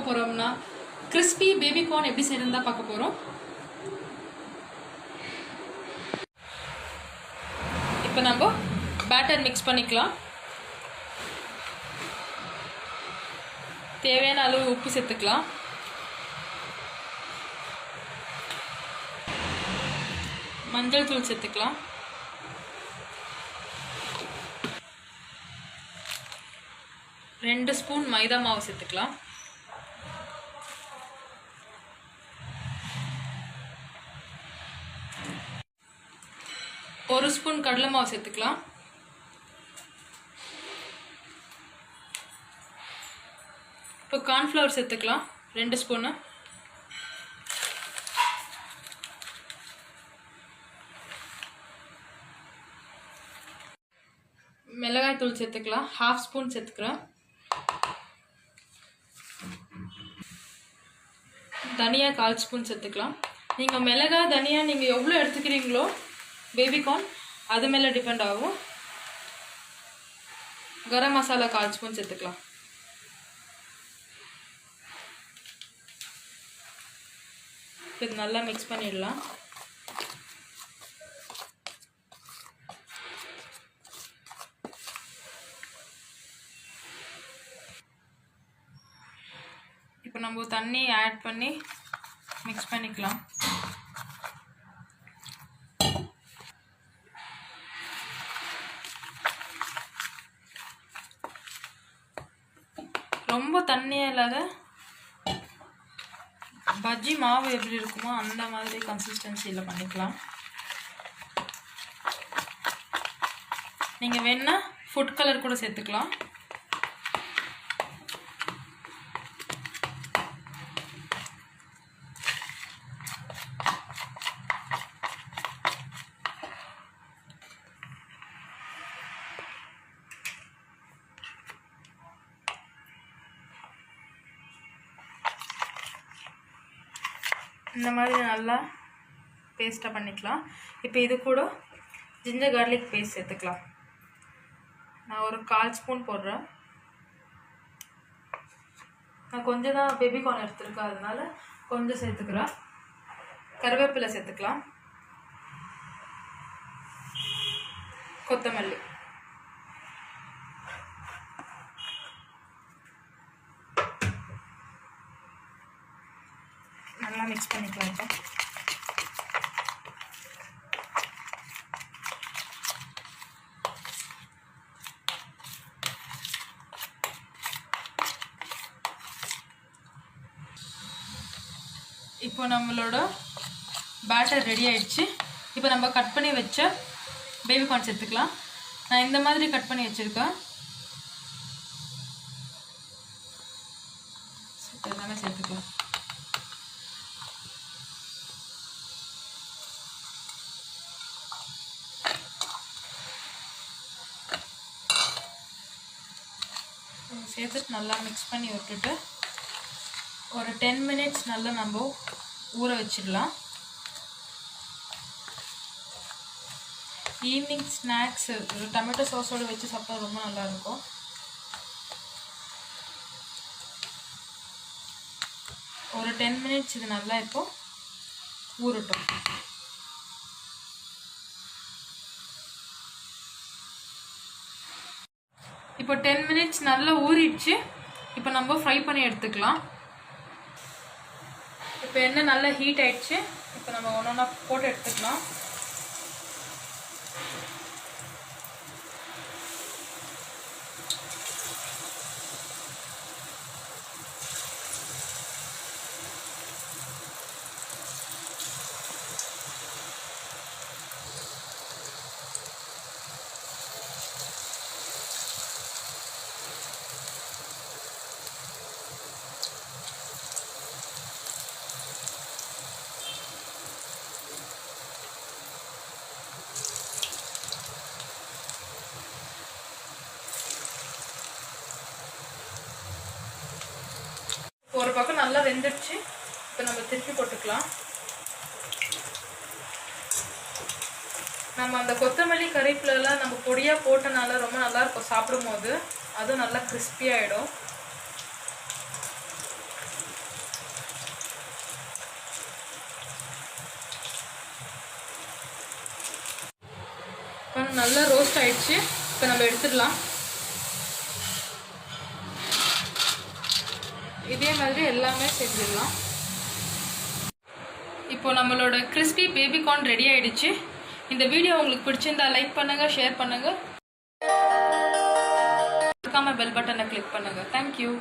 பார்க்க போகிறோம்னா crispy baby corn எப்படி செய்யறதுன்னு தான் பார்க்க போகிறோம். இப்போ நம்ம பேட்டர் மிக்ஸ் பண்ணிக்கலாம். தேவையான அளவு உப்பு சேர்த்துக்கலாம். மஞ்சள் தூள் சேர்த்துக்கலாம். ரெண்டு ஸ்பூன் மைதா மாவு சேர்த்துக்கலாம். ஒரு ஸ்பூன் கடலை மாவு சேர்த்துக்கலாம். இப்போ கார்ன்ஃப்ளவர் சேர்த்துக்கலாம் 2 ஸ்பூனு. மிளகாய் தூள் சேர்த்துக்கலாம். 1/2 ஸ்பூன் சேர்த்துக்கிறேன். தனியா 1/4 ஸ்பூன் சேர்த்துக்கலாம். நீங்கள் மிளகாய் தனியா நீங்கள் எவ்வளோ எடுத்துக்கிறீங்களோ பேபி கார்ன் அது மேலே டிபெண்ட் ஆகும். கரம் மசாலா 1/4 ஸ்பூன் சேர்த்துக்கலாம். இது நல்லா மிக்ஸ் பண்ணிடலாம். இப்போ நம்ம தண்ணி ஆட் பண்ணி மிக்ஸ் பண்ணிக்கலாம். ரொம்ப தண்ணியாக இல்லாத பஜ்ஜி மாவு எப்படி இருக்குமோ அந்த மாதிரி கன்சிஸ்டன்சியில் பண்ணிக்கலாம். நீங்கள் வேணா ஃபுட் கலர் கூட சேர்த்துக்கலாம். இந்த மாதிரி நல்லா பேஸ்ட்டாக பண்ணிக்கலாம். இப்போ இது கூட ஜிஞ்சர் கார்லிக் பேஸ்ட் சேர்த்துக்கலாம். நான் ஒரு 1/4 ஸ்பூன் போடுறேன். நான் கொஞ்சம் தான் பேபி கார்ன் எடுத்துருக்கேன், அதனால கொஞ்சம் சேர்த்துக்கிறேன். கருவேப்பிலை சேர்த்துக்கலாம். கொத்தமல்லி, நல்லா மிக்ஸ் பண்ணிக்கலாம். இப்போ நம்மளோட பேட்டர் ரெடி ஆயிடுச்சு. இப்போ நம்ம கட் பண்ணி வச்ச பேபி கார்ன் சேர்த்துக்கலாம். நான் இந்த மாதிரி கட் பண்ணி வச்சுருக்கேன். எல்லாமே சேர்த்துக்கலாம். சேர்த்துட்டு நல்லா மிக்ஸ் பண்ணி விட்டுட்டு ஒரு 10 மினிட்ஸ் நல்லா நம்ம ஊற வச்சிடலாம். ஈவினிங் ஸ்நாக்ஸ் ஒரு டொமேட்டோ சாஸோடு வச்சு சாப்பிட்டா ரொம்ப நல்லாயிருக்கும். ஒரு 10 மினிட்ஸ் இது நல்லா இப்போ ஊறட்டும். இப்போ 10 மினிட்ஸ் நல்லா ஊறிடுச்சு. இப்போ நம்ம ஃப்ரை பண்ணி எடுத்துக்கலாம். இப்போ எண்ணெய் நல்லா ஹீட் ஆயிடுச்சு. இப்போ நம்ம ஒன்றா போட்டு எடுத்துக்கலாம். ஒரு பக்கம் நல்லா வெந்துடுச்சு. இப்போ நம்ம திருப்பி போட்டுக்கலாம். நம்ம அந்த கொத்தமல்லி கறிவேப்பிலலாம் நம்ம பொடியாக போட்டனால ரொம்ப நல்லா இருக்கும் சாப்பிடும் போது. அதுவும் நல்லா கிறிஸ்பியாகிடும். நல்லா ரோஸ்ட் ஆயிடுச்சு. இப்போ நம்ம எடுத்துடலாம். இதே மாதிரி எல்லாமே செஞ்சிடலாம். இப்போ நம்மளோட கிறிஸ்பி பேபிகார்ன் ரெடி ஆயிடுச்சு. இந்த வீடியோ உங்களுக்கு பிடிச்சிருந்தா லைக் பண்ணுங்க, ஷேர் பண்ணுங்க, மறக்காம பெல் பட்டனை கிளிக் பண்ணுங்க. தேங்க்யூ.